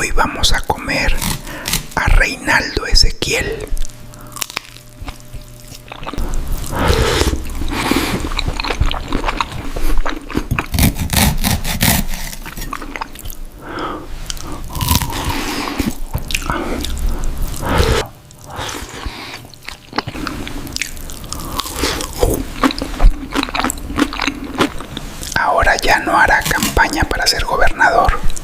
Hoy vamos a comer a Reinaldo Ezequiel. Ahora ya no hará campaña para ser gobernador.